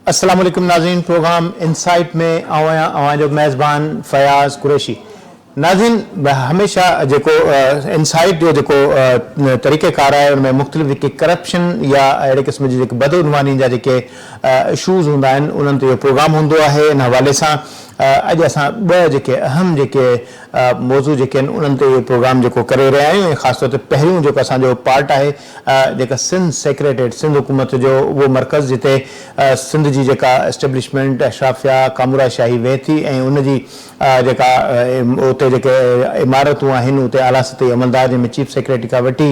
अस्सलाम वालेकुम नाज़रीन, प्रोग्राम इनसाइट में आवां जो मेज़बान फयाज़ कुरैशी। नाज़रीन, हमेशा जेको इनसाइट जो जेको तरीक़ेकार आहे उनमें मुख़्तलिफ़ जेके करप्शन या अहिड़े क़िस्म जी जेके बदउनवानी जा जेके इशूज़ हूंदा आहिनि उन्हनि ते इहो प्रोग्राम हूंदो आहे। इन हवाले सां अॼु असां ॿ जेके अहम जेके मौज़ू जेके आहिनि उन्हनि ते इहो प्रोग्राम जेको करे रहिया आहियूं ऐं ख़ासि तौर ते पहिरियों जेको असांजो पार्ट आहे जेका सिंध सेक्रेटेरिएट सिंध हुकूमत जो उहो मर्कज़ जिते सिंध जी जेका एस्टेब्लिशमेंट अशराफिया कामूरा शाही वेह थी ऐं उनजी जेका उते जेके इमारतूं आहिनि उते आला सतही अमलदार जंहिंमें चीफ सेक्रेटरी खां वठी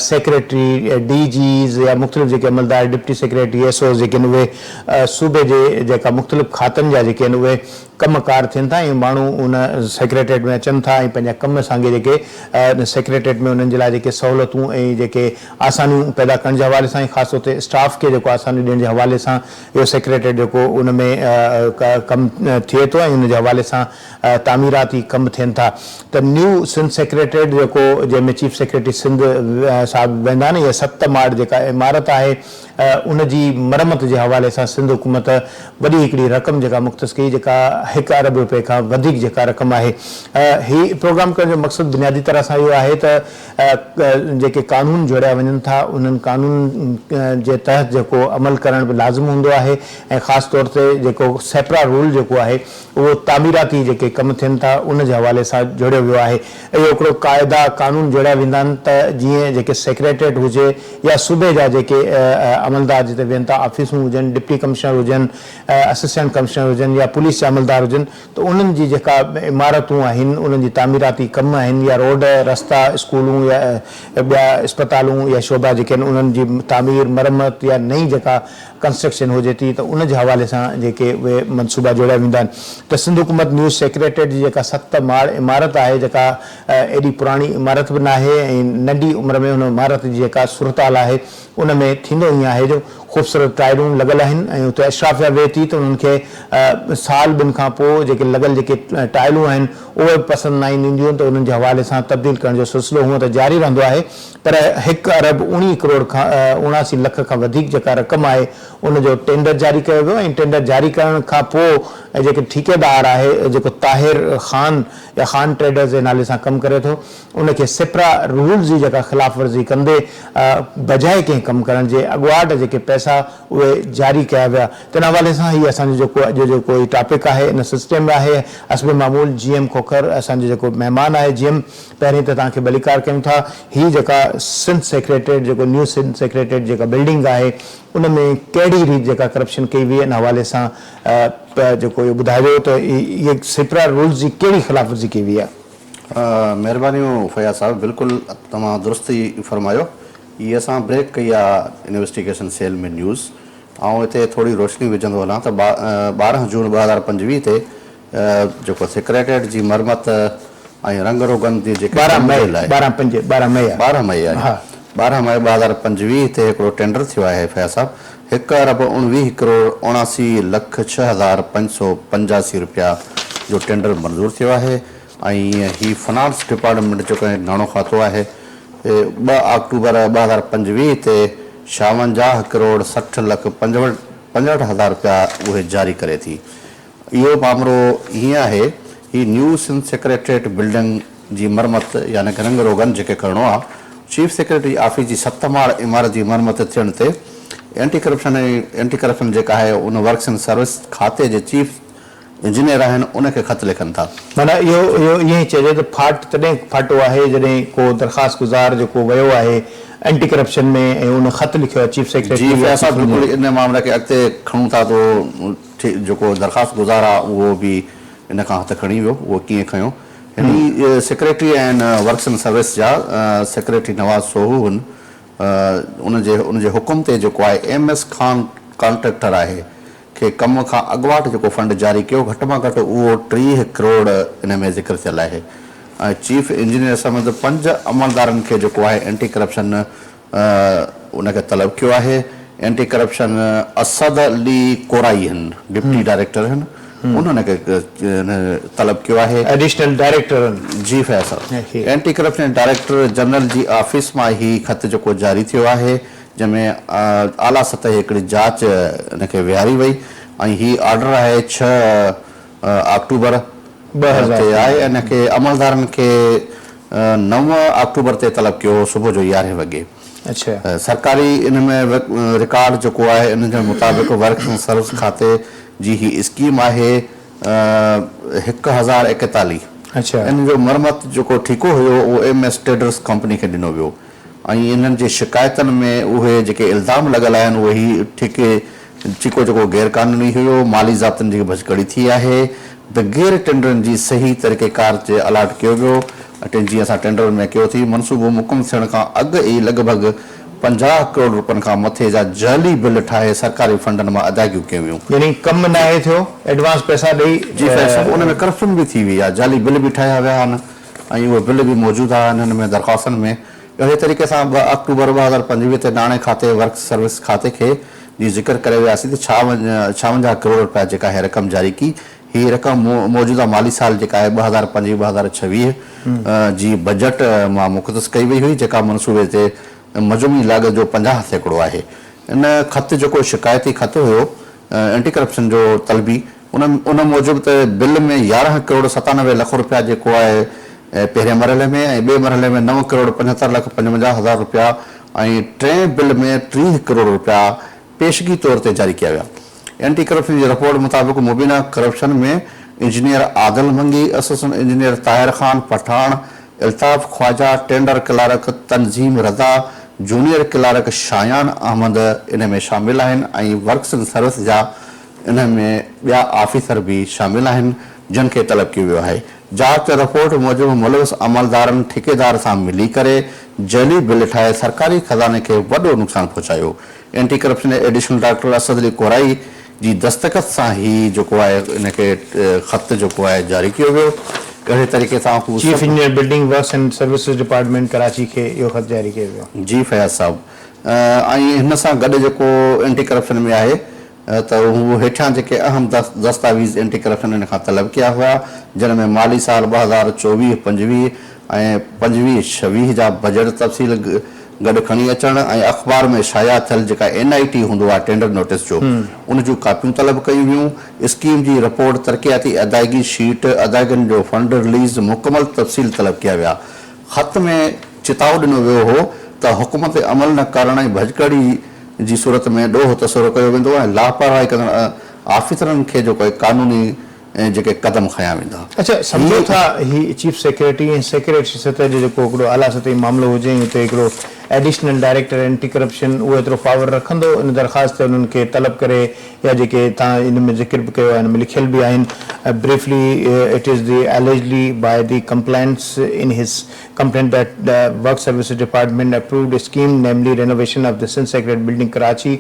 सेक्रेटरी DGs या मुख़्तलिफ़ जेके अमलदार डिप्टी सेक्रेटरी SOs जेके आहिनि उहे सूबे जे जेका मुख़्तलिफ़ खातनि जा जेके आहिनि उहे कमकार थियनि था ऐं माण्हू उन सेक्रेटरिएट में अचनि था ऐं पंहिंजा कम सांगे जेके सेक्रेटरिएट में उन्हनि जे लाइ जेके सहूलियतूं ऐं जेके आसानियूं पैदा करण जे हवाले सां ख़ासि तौर ते स्टाफ खे जेको आसानियूं ॾियण जे हवाले सां इहो सेक्रेटरिएट जेको उन में कमु थिए थो ऐं उन जे हवाले सां तामीराती कम थियनि था। त न्यू सिंध सेक्रेटरिएट जेको जंहिंमें चीफ सेक्रेटरी सिंध साहिब वेंदा आहिनि, इहा 7 माड़ जेका इमारत आहे उनजी मरमत जे हवाले सां सिंध हुकूमत वॾी हिकिड़ी रक़म जेका मुख़्तस कई, जेका 1 अरब रुपए खां वधीक जेका रक़म आहे। ही प्रोग्राम करण जो मक़सदु बुनियादी तरह सां इहो आहे त जेके कानून जोड़िया वञनि था उन्हनि कानून जे तहत जेको अमल करण बि लाज़िम हूंदो आहे ऐं ख़ासि तौर ते जेको सेपरा रूल जेको आहे उहो तामीराती जेके कम थियनि था उन जे हवाले सां जोड़ियो वियो आहे। इहो हिकिड़ो क़ाइदा कानून जोड़िया वेंदा आहिनि त जीअं जेके सेक्रेटरिएट हुजे या सूबे जा जेके अमलदार जिते वेहनि था, ऑफिसूं हुजनि, डिप्टी कमिश्नर हुजनि, असिस्टेंट कमिश्नर हुजनि या पुलिस जा अमलदार हुजनि, त उन्हनि जी जेका इमारतूं आहिनि उन्हनि जी तामीराती कम आहिनि या रोड रस्ता स्कूलूं या ॿिया अस्पतालूं या शोभा जेके आहिनि उन्हनि जी तामीर मरमत या नई जेका कंस्ट्रक्शन हुजे थी त उन जे हवाले सां जेके उहे मनसूबा जोड़िया वेंदा आहिनि। त सिंध हुकूमत न्यू सेक्रेटरिएट जी जेका 7 माड़ इमारत आहे, जेका एॾी पुराणी इमारत बि न आहे ऐं नंढी उमिरि में हुन इमारत जी जेका सूरताल आहे उन में थींदो ईअं आहे जो ख़ूबसूरत टाइलूं लॻल आहिनि ऐं उते अशराफिया वेह थी त उन्हनि खे साल ॿिनि खां पोइ जेके लॻल जेके टाइलूं आहिनि उहे पसंदि न ईंदियूं त उन्हनि जे हवाले सां तब्दील करण जो सिलसिलो हूअं त जारी रहंदो आहे, पर 1 अरब 19 करोड़ खां 79 लख खां वधीक जेका रक़म आहे उनजो टेंडर जारी कयो वियो ऐं टेंडर जारी करण खां पोइ जेके ठेकेदार आहे जेको ताहिर ख़ान या ख़ान ट्रेडर्स जे नाले सां कमु करे थो उनखे सेपरा रूल्स जी जेका ख़िलाफ़ वर्ज़ी कंदे बजाए कंहिं कमु करण जे अॻुवाट जेके पैसा उहे जारी कया विया। तिन हवाले सां हीअ असांजो जेको अॼु जेको ही टॉपिक आहे इन सिस्टम में आहे। हस्ब मामूल GM खोखर असांजो जेको महिमान आहे GM, पहिरीं त तव्हांखे भलीकार कयूं था। हीअ जेका सिंध सेक्रेटरिएट जेको न्यू सिंध सेक्रेटरिएट जेका बिल्डिंग आहे उन में कहिड़ी रीति जेका करप्शन कई वई इन हवाले सां जेको इहो ॿुधाइजो त इहे सेपरा रूल्स जी कहिड़ी ख़िलाफ़ वर्ज़ी कई वई आहे। महिरबानी फयाज़ साहब, बिल्कुलु तव्हां दुरुस्त ई फरमायो। इहे असां ब्रेक कई आहे इन्वेस्टिगेशन सेल में न्यूज़ ऐं हिते थोरी रोशनी विझंदो हलां त 12 जून 2025 ते जेको सेक्रेटरिएट जी मरमत ऐं रंग रोगन जी जेके 12 मई 2025 ते हिकिड़ो टेंडर थियो आहे फयाज़ साहब। 1 अरब 19 करोड़ 79 लख 6,585 रुपया जो टेंडर मंज़ूर थियो आहे ऐं ही फाइनेंस डिपार्टमेंट जो नाणो खातो आहे। 2 अक्टूबर 2025 ते 56 करोड़ 60 लख 65 हज़ार रुपया उहे जारी करे थी। इहो मामिलो हीअं आहे, ही न्यू सिंध सेक्रेटरिएट बिल्डिंग जी मरमत यानी कि रंग रोगन जेके करिणो आहे, चीफ सेक्रेटरी ऑफिस जी 7 माड़ इमारत जी मरमत थियण ते एंटी करप्शन जेका आहे उन वर्क्स एंड सर्विस खाते जे चीफ इंजीनियर आहिनि उनखे ख़त लिखनि था। माना इहो ईअं चइजे त फाट तॾहिं फाटो आहे जॾहिं को दरख़्वास्त गुज़ार जेको वियो आहे एंटी करप्शन में ऐं उन ख़त लिखियो आहे चीफ सेक्रेटरी। असां बिल्कुलु इन मामले खे अॻिते खणूं था तो जेको दरख़्वास्त गुज़ार आहे उहो बि इन खां हथ खणी वियो। उहो कीअं खयो, हिन secretary and works and service जा सेक्रेटरी नवाज़ सोहू आहिनि। उनजे हुकुम ते जेको आहे MS खान कॉन्ट्रेक्टर आहे खे कम खां अॻुवाट जेको फंड जारी कयो, घटि में घटि उहो 30 करोड़ इन में ज़िक्र थियल आहे ऐं चीफ इंजीनियर समेत 5 अमलदारनि खे जेको आहे एंटी करप्शन उनखे तलब कयो आहे। एंटी करप्शन असद अली कोराई आहिनि, डिप्टी डायरेक्टर आहिनि, उन्होंने तलब किया है एडिशनल डायरेक्टर जी Faisal anti corruption director general जी ऑफिस में ही खत जो जारी थियो है। जंहिंमें आला सतह हिकिड़ी जांच हिनखे विहारी वई ऐं हीउ ऑर्डर आहे 6 अक्टूबर 2000 ते आहे। हिनखे अमलदारनि खे 9 अक्टूबर ते तलब कयो हो सुबुह जो 11 वॻे। अच्छा सरकारी इन में रिकॉर्ड जेको आहे इन जे मुताबिक़ वर्क्स एंड सर्विस खाते जी ही स्कीम आहे 1041। अच्छा इन जो मरमत जेको ठीको हुयो उहो MS ट्रेडर्स कंपनी खे ॾिनो वियो ऐं इन्हनि जे शिकायतुनि में उहे जेके इल्ज़ाम लॻल आहिनि उहे ही ठीको जेको गैर कानूनी हुयो, माली ज़ाब्तनि जी भॼकड़ी थी आहे, बग़ैर टेंडरनि जी सही तरीक़ेकार ते अलाट कयो वियो। जीअं असां टेंडर में कयो थी मनसूबो मुकम थियण खां अॻु ई लॻभॻि 50 करोड़ रुपयनि खां मथे जा जाली बिल ठाहे सरकारी फंडनि मां अदायगियूं कयूं वियूं। यानी कम न आहे थियो, एडवांस पैसा ॾेई जी उन में करप्शन भी थी हुई आहे, जाली बिल भी ठाहिया विया आहिनि ऐं उहे बिल भी मौजूदु आहिनि हिन में दरख़्वास्तनि में। अहिड़े तरीक़े सां 2 अक्टूबर 2025 ते नाणे खाते वर्क सर्विस खाते खे जी ज़िक्र करे वियासीं त 56 करोड़ रुपया जेका है रक़म जारी की। ही रक़म मौजूदा माली साल जेका आहे 2025-2026 जी बजट मां मुख़तस कई वई हुई, जेका मनसूबे ते मजमूई लाॻत जो 50 सैकड़ो आहे। इन ख़त जेको शिकायती ख़त हुयो एंटी करप्शन जो तलबी उन मूजिबि त बिल में 11 करोड़ 97 लख रुपया जेको आहे पहिरें मरहले में ऐं ॿिए मरहले में 9 करोड़ 75 लख 55 हज़ार रुपया ऐं टें बिल में 30 करोड़ रुपया पेशगी तौर ते जारी किया विया। एंटी करप्शन जी रिपोर्ट मुताबिक़ मुबीना करप्शन में engineer Adil Mangi, assistant engineer Tahir Khan Pathan, Altaf Khawaja, tender clerk Tanzeem Raza, junior clerk Shayan Ahmed इन में शामिल आहिनि ऐं वर्क्स एंड सर्विस जा इन में ॿिया ऑफिसर भी शामिल आहिनि जिन खे तलब कयो वियो आहे। जांच रिपोर्ट मूजिबि मुलविस अमलदारनि ठेकेदार सां मिली करे जाली बिल ठाहे सरकारी खज़ाने खे वॾो नुक़सानु पहुचायो। Anti corruption additional director Asad Ali Korai जी दस्तखत सां ही जेको आहे इनखे ख़त जेको आहे जारी कयो वियो। अहिड़े तरीक़े सां chief engineer building works and services department Karachi खे इहो ख़त जारी कयो वियो। जी फयाज़ साहब, ऐं हिन सां गॾु जेको एंटी करप्शन में आहे त हू हेठियां जेके अहम दस्तावेज़ एंटी करप्शन इन खां तलब कया हुआ जिन में माली साल 2024-25 ऐं 25-26 जा बजट तफ़सील गॾु खणी अचण ऐं अख़बार में शाया थियल जेका NIT हूंदो आहे टेंडर नोटिस जो उन जूं कापियूं तलब कयूं वियूं। स्कीम जी रिपोर्ट, तरक़ियाती अदायगी शीट, अदायगियुनि जो फंड रिलीज़ मुकमल तफ़सील तलब कया विया। ख़त में चिताव ॾिनो वियो हो त हुकूमत अमल न करण ऐं भॼकड़ी जी सूरत में ॾोह तसुरु कयो वेंदो ऐं लापरवाही कंदड़ ऑफिसरनि खे जेको कानूनी जेके कदम खयां वेंदा। अच्छा, सम्झो था ही चीफ सेक्रेटरी ऐं सेक्रेटरी सतह जो जेको हिकिड़ो आला सतही मामिलो हुजे हुते हिकिड़ो एडिशनल डायरेक्टर एंटी करप्शन उहो एतिरो पावर रखंदो इन दरख़्वास्त ते उन्हनि खे तलब करे या जेके तव्हां इन में ज़िक्र बि कयो आहे हिन में लिखियल बि आहिनि। Briefly it is the allegedly by the complaints in his complaint that the work services department approved a scheme, namely renovation of the Sin Sacred building Karachi.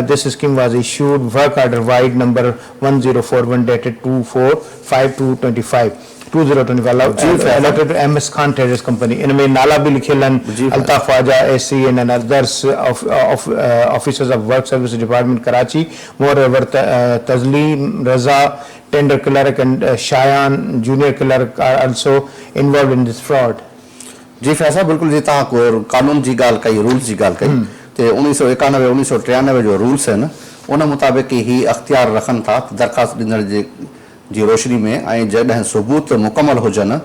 This scheme was issued work order wide number 1041 dated 24/5/2025 allotted to MS Khan Traders Company. In में नाला भी लिखियल आहिनि, Altaf Khwaja SC and others of officers of work services department Karachi. Moreover, Tazleem Raza, tender clerk, and Shayan junior clerk are also involved in this fraud. जी फैसा बिल्कुल जी तव्हां कानून जी ॻाल्हि कई, रूल्स जी ॻाल्हि कई ते 1991 1993 जो रूल्स आहिनि उन मुताबिक़ ही अख़्तियार रखनि था दरख़्वास्त ॾींदड़ जी रोशनी में ऐं जॾहिं सबूत मुकमल हुजनि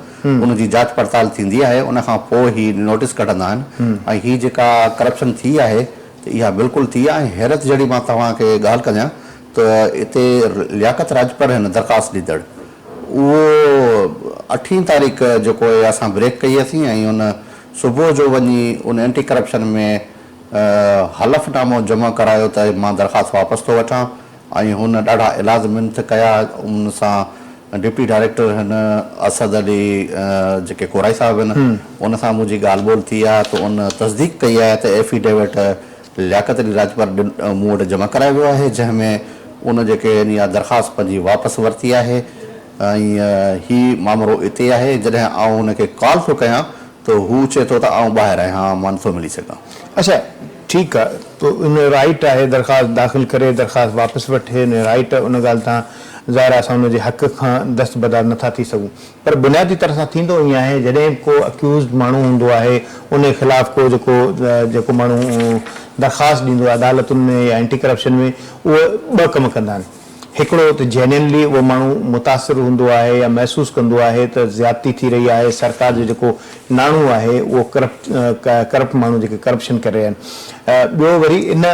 उन जी जांच पड़ताल थींदी आहे उन खां पोइ ही नोटिस कढंदा आहिनि ऐं ही जेका करप्शन थी आहे त इहा बिल्कुलु थी आहे। ऐं हैरत जहिड़ी मां तव्हांखे ॻाल्हि कयां त हिते लियाकत राजपर आहिनि दरख़्वास्त ॾींदड़, उहो 8 तारीख़ जेको आहे असां ब्रेक कई हुईसीं ऐं उन सुबुह जो वञी उन एंटी करप्शन में हलफ़नामो जमा करायो त मां दरख़्वास्त वापसि थो वठां ऐं हुन ॾाढा इलाज़ कया। उन सां डिप्टी डायरेक्टर हिन असद अली जेके कोराई साहिब आहिनि उन सां मुंहिंजी ॻाल्हि ॿोल थी आहे त उन तस्दीक कई आहे त एफिडेविट लियाकत अली राजपर मूं वटि जमा करायो वियो आहे जंहिंमें उन जेके इहा दरख़्वास्त पंहिंजी वापसि वरिती आहे ऐं ही मामिलो हिते आहे। जॾहिं आउं हुनखे कॉल थो कयां त हू चए थो त आउं ॿाहिरि आहियां, मां नथो मिली सघां। अच्छा ठीकु आहे, तो इन राइट आहे दरख़्वास्त दाख़िल करे दरख़्वास्त वापसि वठे, इन राइट उन ॻाल्हि तां ज़ाहिर आहे असां हुनजे हक़ खां दस्तबरदार नथा थी सघूं, पर बुनियादी तरह सां थींदो ईअं आहे जॾहिं को अक्यूज़ माण्हू हूंदो आहे उन ख़िलाफ़ को जेको माण्हू दरख़्वास्त ॾींदो आहे अदालतुनि में या एंटी करप्शन में, उहे 2 कम कंदा आहिनि। हिकिड़ो त जेन्युइनली उहो माण्हू मुतासिर हूंदो आहे या महसूसु कंदो आहे त ज़्यादती थी रही आहे, सरकार जो जेको नाणो आहे उहो करप्ट माण्हू जेके करप्शन करे रहिया आहिनि। ॿियो वरी इन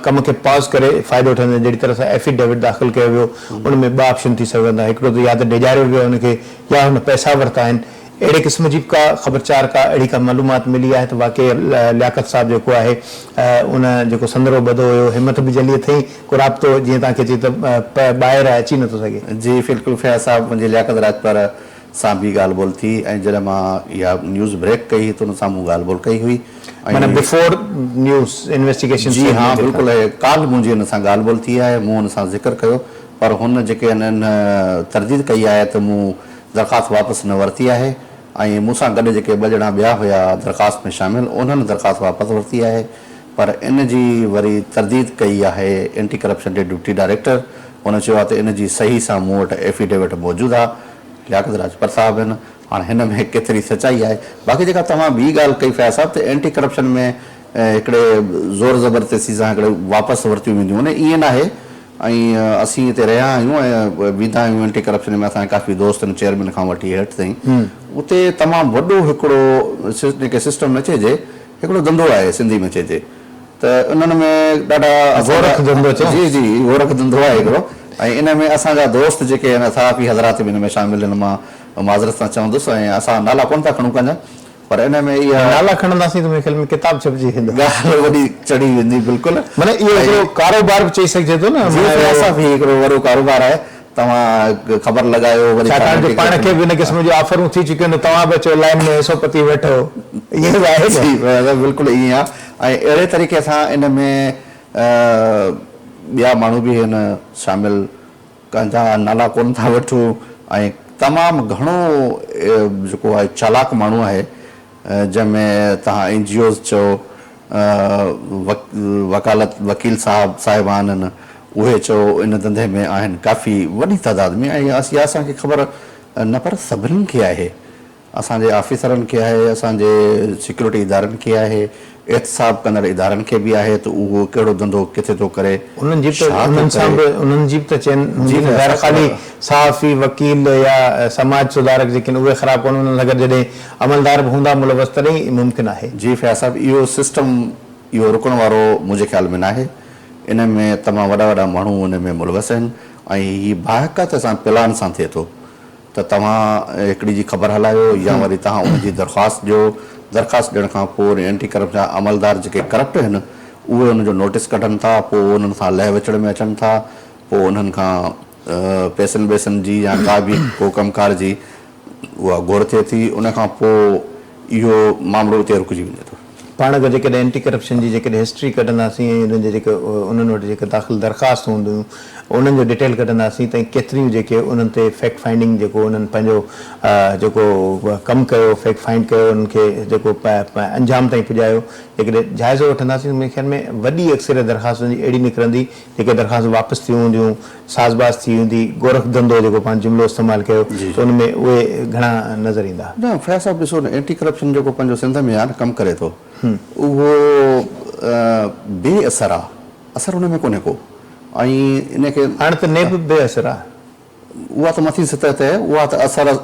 कम खे पॉज़ करे फ़ाइदो वठंदे जहिड़ी तरह सां एफिडेविट दाख़िल कयो वियो, उन में 2 ऑप्शन थी सघंदा। हिकिड़ो त या त डिॼारियो वियो हुनखे या हुन पैसा वरिता आहिनि। अहिड़े क़िस्म जी का ख़बरचार का अहिड़ी का मालूमात मिली आहे त वाक़ई लियाकत साहब जेको आहे उन जेको संदरो ॿधो हुयो, हिमत बि जली अथई, को राब्तो जीअं तव्हांखे चई त ॿाहिरि अची नथो सघे। जी बिल्कुलु फैज़ साहब, मुंहिंजी लियाकत राजपर सां बि ॻाल्हि ॿोल थी ऐं जॾहिं मां इहा न्यूज़ ब्रेक कई त उन सां मूं ॻाल्हि ॿोल कई हुई। माना बिफोर न्यूज़ इन्वेस्टिगेशन। जी हाँ बिल्कुलु, काल मुंहिंजी हुन सां ॻाल्हि ॿोल थी आहे, मूं हुन सां ज़िक्र कयो, पर हुन जेके हिननि तरदीद कई आहे त मूं दरख़्वास्त वापसि न वरिती आहे ऐं मूंसां गॾु जेके 2 ॼणा ॿिया हुया दरख़्वास्त में शामिलु, उन्हनि दरख़्वास्त वापसि वरिती आहे। पर इन जी वरी तरदीद कई आहे एंटी करप्शन जे ड्यूटी डायरेक्टर। हुन चयो आहे त इन जी सही सां मूं वटि एफिडेविट मौजूदु आहे, लियाकत राजपर साहब आहिनि। हाणे हिन में केतिरी सचाई आहे। बाक़ी जेका तव्हां ॿी ॻाल्हि कई फैज़ साहब, त एंटी करप्शन में हिकिड़े ज़ोर ज़बरदस्ती सां हिकिड़े वापसि वरितियूं वेंदियूं आहिनि, ईअं न आहे। ऐं असीं हिते रहिया आहियूं ऐं वेंदा आहियूं एंटी करप्शन में, असांजे काफ़ी दोस्त आहिनि चेयरमैन खां वठी हेठि ताईं। उते तमामु वॾो हिकिड़ो जेके सिस्टम न चइजे, हिकिड़ो धंधो आहे सिंधी में चइजे त उन्हनि में ॾाढा गोरख धंधो। जी जी गोरख धंधो आहे हिकिड़ो। ऐं इन में असांजा दोस्त जेके आहिनि सहाफ़ी हज़रात बि हिन में शामिलु आहिनि, मां माज़रत सां चवंदुसि ऐं असां नाला कोन था खणूं पंहिंजा, पर इन में इहा नाला खणंदासीं त मुंहिंजे ख़्याल में किताब छपिजी वेंदो, ॻाल्हि वॾी चढ़ी वेंदी। बिल्कुलु, माना इहो हिकिड़ो कारोबार बि चई सघिजे थो न। असां बि हिकिड़ो वॾो कारोबार आहे, तव्हां ख़बर लॻायो वरी, छाकाणि त पाण खे बि इन क़िस्म जी ऑफरूं थी चुकियूं आहिनि, तव्हां बि अचो लाइन में हिसो पती वेठो, ईअं बि आहे। जी बिल्कुलु ईअं आहे। ऐं अहिड़े तरीक़े सां इन में ॿिया माण्हू बि हिन शामिलु, कंहिंजा नाला कोन था वठूं। ऐं तमामु घणो जेको आहे चालाक माण्हू आहे, जंहिंमें तव्हां NGOs चओ, वकील साहिबान आहिनि, उहे चओ इन धंधे में आहिनि काफ़ी वॾी तइदाद में। ऐं असांखे ख़बर न, पर सभिनीनि खे आहे, असांजे ऑफिसरनि खे आहे, असांजे सिक्योरिटी इदारनि खे आहे, एहतसाब कंदड़ इदारनि खे बि आहे त उहो कहिड़ो धंधो किथे थो करे। उन्हनि जी बि त चइनि ग़ैर ख़ाली सहाफ़ी वकील या समाज सुधारक जेके आहिनि उहे ख़राबु कोन, उन्हनि सां गॾु जॾहिं अमलदार बि हूंदा मुलवस तॾहिं मुमकिन आहे। जी फैज़ साहब, इहो सिस्टम इहो रुकण वारो मुंहिंजे ख़्याल में न आहे। इन में तमामु वॾा वॾा माण्हू उन में मुलवस आहिनि ऐं हीअ बाक़ाइदे सां प्लान सां थिए थो त तव्हां हिकिड़ी जी ख़बर हलायो या वरी तव्हां उनजी दरख़्वास्त ॾियो। दरख़्वास्त ॾियण खां पोइ एंटी करप्शन अमलदार जेके करप्ट आहिनि उहे उनजो नोटिस कढनि था, पोइ उन्हनि सां लह विचड़ में अचनि था, पोइ उन्हनि खां पैसनि वैसनि जी या का बि को कमकार जी उहा घुर थिए थी। उन खां पोइ इहो मामिलो उते रुकिजी वञे थो। पाण खे जेकॾहिं एंटी करप्शन जी जेकॾहिं हिस्ट्री कढंदासीं, उन्हनि जे जेके उन्हनि वटि जेके दाख़िल दरख़्वास्त हूंदियूं उन्हनि जो डिटेल कढंदासीं त केतिरियूं जेके उन्हनि ते फैक्ट फाइंडिंग जेको उन्हनि पंहिंजो जेको कमु कयो, फैक्ट फाइंड कयो, उन्हनि खे जेको अंजाम ताईं पुॼायो, जेकॾहिं जाइज़ो वठंदासीं त मुंहिंजे ख़्याल में वॾी अक्सरियत दरख़्वास्तुनि जी अहिड़ी निकिरंदी जेके दरख़्वास्त वापसि थी हूंदियूं, साज़बाज़ थी हूंदी, गोरख धंधो जेको पाण जुमिलो इस्तेमालु कयो त उन में उहे घणा नज़र ईंदा। न फैज़ साहब ॾिसो न, एंटी करप्शन जेको पंहिंजो सिंध में आहे न कमु करे थो, उहो बेअसर आहे, असर हुन में कोन्हे को। ऐं इनखे हाणे त नेब बेअसर आहे, उहा त मथी सतह ते उहा त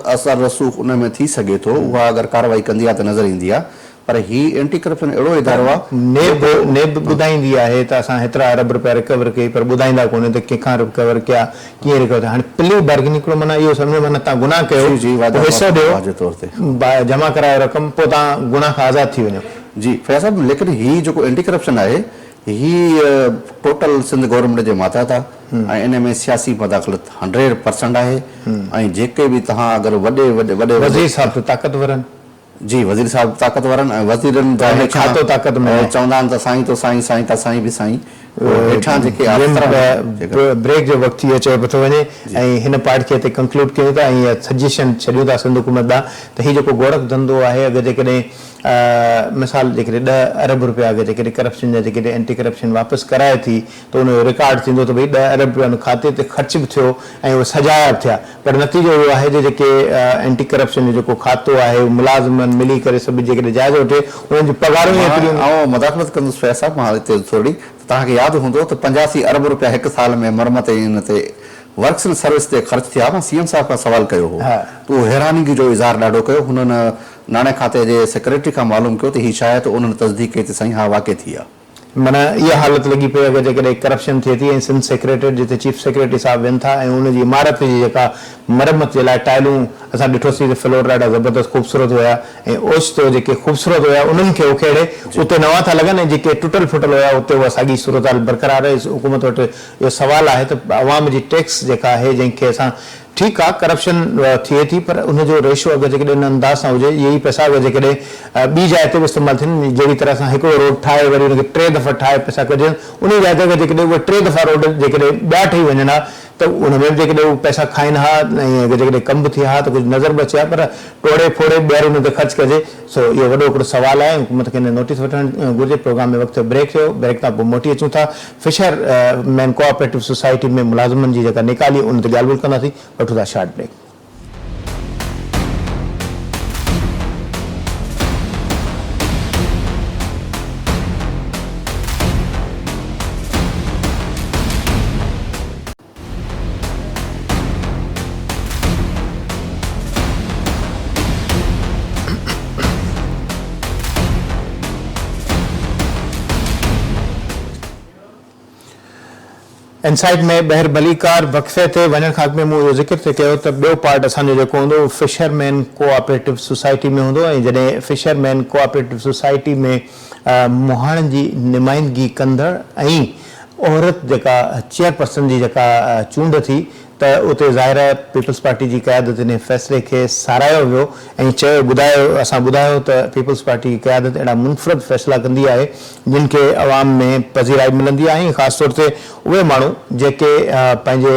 असर रसूख़ उन में थी सघे थो, उहा अगरि कार्रवाई कंदी आहे त नज़र ईंदी आहे। पर ही एंटी करप्शन अहिड़ो इदारो आहे, नेब ॿुधाईंदी आहे त असां हेतिरा अरब रुपया रिकवर कई, पर ॿुधाईंदा कोन्हे त कंहिंखां रिकवर कया, कीअं रिकवर थिया। हाणे प्ली बार्गेनिंग हिकिड़ो माना इहो सम्झो, माना तव्हां गुनाह कयो, हिसो ॾियो, जमा करायो रक़म, पोइ तव्हां गुनाह खां आज़ादु थी वञो। जी फैज़ साहब, लेकिन ही जेको एंटी करप्शन आहे ही टोटल सिंध गवर्नमेंट जे मातहत आहे ऐं इन में सियासी मदाख़लत 100% आहे। ऐं जेके बि तव्हां अगरि वॾे वज़ीर साहब त ताक़तवर आहिनि। जी वज़ीर साहब ताक़तवर आहिनि ऐं वज़ीरनि छातो ताक़त में चवंदा आहिनि त साईं तो साईं, साईं त साईं बि साईं। हेठां जेके ब्रेक जो वक़्तु थी चयो पियो थो वञे ऐं हिन पार्ट खे हिते कंक्लूड कयूं था ऐं सजेशन छॾियूं था सिंध हुकूमत ॾांहुं त हीउ जेको गोरख धंधो आहे, अगरि जेकॾहिं मिसाल जेकॾहिं 10 अरब रुपया अगरि जेकॾहिं करप्शन जा जेकॾहिं एंटी करप्शन वापसि कराए थी त उनजो रिकॉर्ड थींदो त भई 10 अरब रुपया उन खाते ते ख़र्च बि थियो ऐं उहे सजाया बि थिया, पर नतीजो इहो आहे जे जेके एंटी करप्शन जो जेको खातो आहे मुलाज़िमनि मिली करे सभु जेकॾहिं जाइज़ो वठे उन्हनि जी पघारूं ऐं मुदाख़लत कंदुसि फैज़ साहब, मां हिते थोरी तव्हांखे यादि हूंदो त 85 अरब रुपया हिकु साल में मरमत इन ते वर्क्स एंड सर्विस ते ख़र्च थिया। मां सीएम साहब खां सवाल कयो हो त उहो हैरानगी जो इज़हार ॾाढो कयो। हुननि नाणे खाते जे सेक्रेटरी खां मालूम कयो त हीअ शायदि उन्हनि तस्दीक कई त साईं हा वाक़ई थी आहे। माना इहा हालत लॻी पई अगरि जेकॾहिं करप्शन थिए थी ऐं सिंध सेक्रेटरी जिते चीफ सेक्रेटरी साहब वेहनि था ऐं उनजी इमारत जी जेका मरमत जे लाइ टाइलूं असां ॾिठोसीं त फ्लोर ॾाढा ज़बरदस्त ख़ूबसूरत हुया ऐं ओचितो जेके ख़ूबसूरत हुया उन्हनि खे उखेड़े उते नवां था लॻनि ऐं जेके टुटल फुटल हुया उते उहा साॻी सूरत हाल बरक़रार रहे। हुकूमत वटि इहो सवाल आहे त अवाम जी टैक्स जेका आहे जंहिंखे असां ठीकु आहे करप्शन थिए थी पर उनजो रेशो अगरि जेकॾहिं उन अंदाज़ सां हुजे, इहे ई पैसा अगरि जेकॾहिं ॿी जाइ ते बि इस्तेमालु थियनि, जहिड़ी तरह सां हिकिड़ो रोड ठाहे वरी हुनखे 3 दफ़ा ठाहे पैसा कढनि, उन जाइ ते अगरि जेकॾहिं उहे 3 दफ़ा रोड जेकॾहिं ॿिया ठही वञनि हा त उन में बि जेकॾहिं उहे पैसा खाइनि हा ऐं अगरि जेकॾहिं कम बि थिया हा त कुझु नज़र बि अचे हा, पर टोड़े फोड़े ॿीहर उन ते ख़र्च कजे। सो इहो वॾो हिकिड़ो सुवालु आहे, हुकूमत खे नोटिस वठणु घुरिजे। प्रोग्राम में वक़्तु ब्रेक थियो, ब्रेक खां पोइ मोटी अचूं था। फिशरमैन कोऑपरेटिव सोसाइटी में मुलाज़िमनि जी जेका निकाली उन ते ॻाल्हि ॿोल कंदासीं। वठूं था शॉर्ट ब्रेक। इनसाइड में ॿाहिरि भलीकार वक़फ़े ते वञण खां अॻु में मूं इहो ज़िक्र ते कयो त ॿियो पार्ट असांजो जेको हूंदो फिशरमैन कोऑपरेटिव सोसाइटी में हूंदो ऐं जॾहिं फिशरमैन कोऑपरेटिव सोसाइटी में मुहाणनि जी नुमाइंदगी कंदड़ ऐं औरत जेका चेयरपर्सन जी जेका चूंड थी त उते ज़ाहिर आहे पीपल्स पार्टी जी क़यादत इन फ़ैसिले खे साराहियो वियो ऐं असां ॿुधायो त पीपल्स पार्टी जी क़यादत अहिड़ा मुनफ़रद फ़ैसिला कंदी आहे जिन खे अवाम में पज़ीराई मिलंदी आहे ऐं ख़ासि तौर ते उहे माण्हू जेके पंहिंजे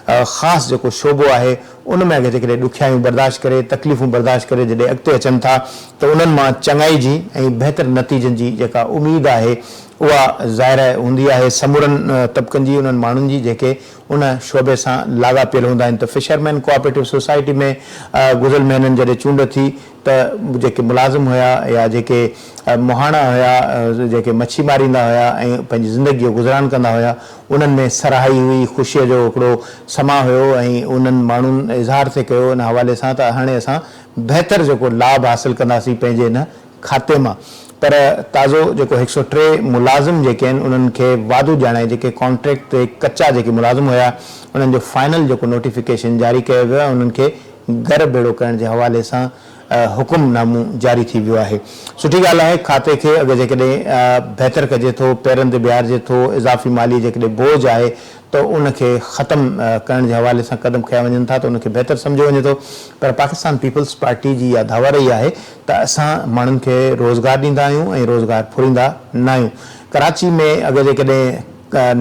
ख़ासि जेको शोबो आहे उन में अगरि जेकॾहिं ॾुखियायूं बर्दाश्त करे तकलीफ़ूं बर्दाश्त करे जॾहिं अॻिते अचनि था त उन्हनि मां चङाई जी ऐं बहितर नतीजनि जी जेका उमेदु आहे उहा ज़ाहिर हूंदी आहे समूरनि तबिकनि जी, उन्हनि माण्हुनि जी जेके उन शोबे सां लाॻापियल हूंदा आहिनि। त फिशरमैन कोऑपरेटिव सोसाइटी में गुज़िरियल महीननि जॾहिं चूंड थी त जेके मुलाज़िम हुया या जेके मुहाणा हुया जेके मच्छी मारींदा हुया ऐं पंहिंजी ज़िंदगी जो गुज़रान कंदा हुया उन्हनि में सराहाई हुई, ख़ुशीअ जो हिकिड़ो समा हुयो ऐं उन्हनि माण्हुनि इज़हार थिए कयो इन हवाले सां त हाणे असां बहितर जेको लाभ हासिलु कंदासीं पंहिंजे इन खाते मां। पर ताज़ो जेको 103 मुलाज़िम जेके आहिनि उन्हनि खे वादो ॼाणाए जेके कॉन्ट्रैक्ट ते कचा जेके मुलाज़िम हुया उन्हनि जो फाइनल जेको नोटिफिकेशन जारी कयो वियो आहे, उन्हनि खे घर बेड़ो करण जे हवाले सां हुकुमनामो जारी थी वियो आहे। सुठी ॻाल्हि आहे, खाते खे अगरि जेकॾहिं बहितर कजे थो, पेरनि ते बीहारिजे थो, इज़ाफ़ी माली जेकॾहिं बोझ आहे त उनखे ख़तमु करण जे हवाले सां क़दम खया वञनि था त उनखे बहितर सम्झो वञे थो। पर पाकिस्तान पीपल्स पार्टी जी इहा दावा रही आहे त असां माण्हुनि खे रोज़गार ॾींदा आहियूं ऐं रोज़गार फुरींदा न आहियूं। कराची में अगरि जेकॾहिं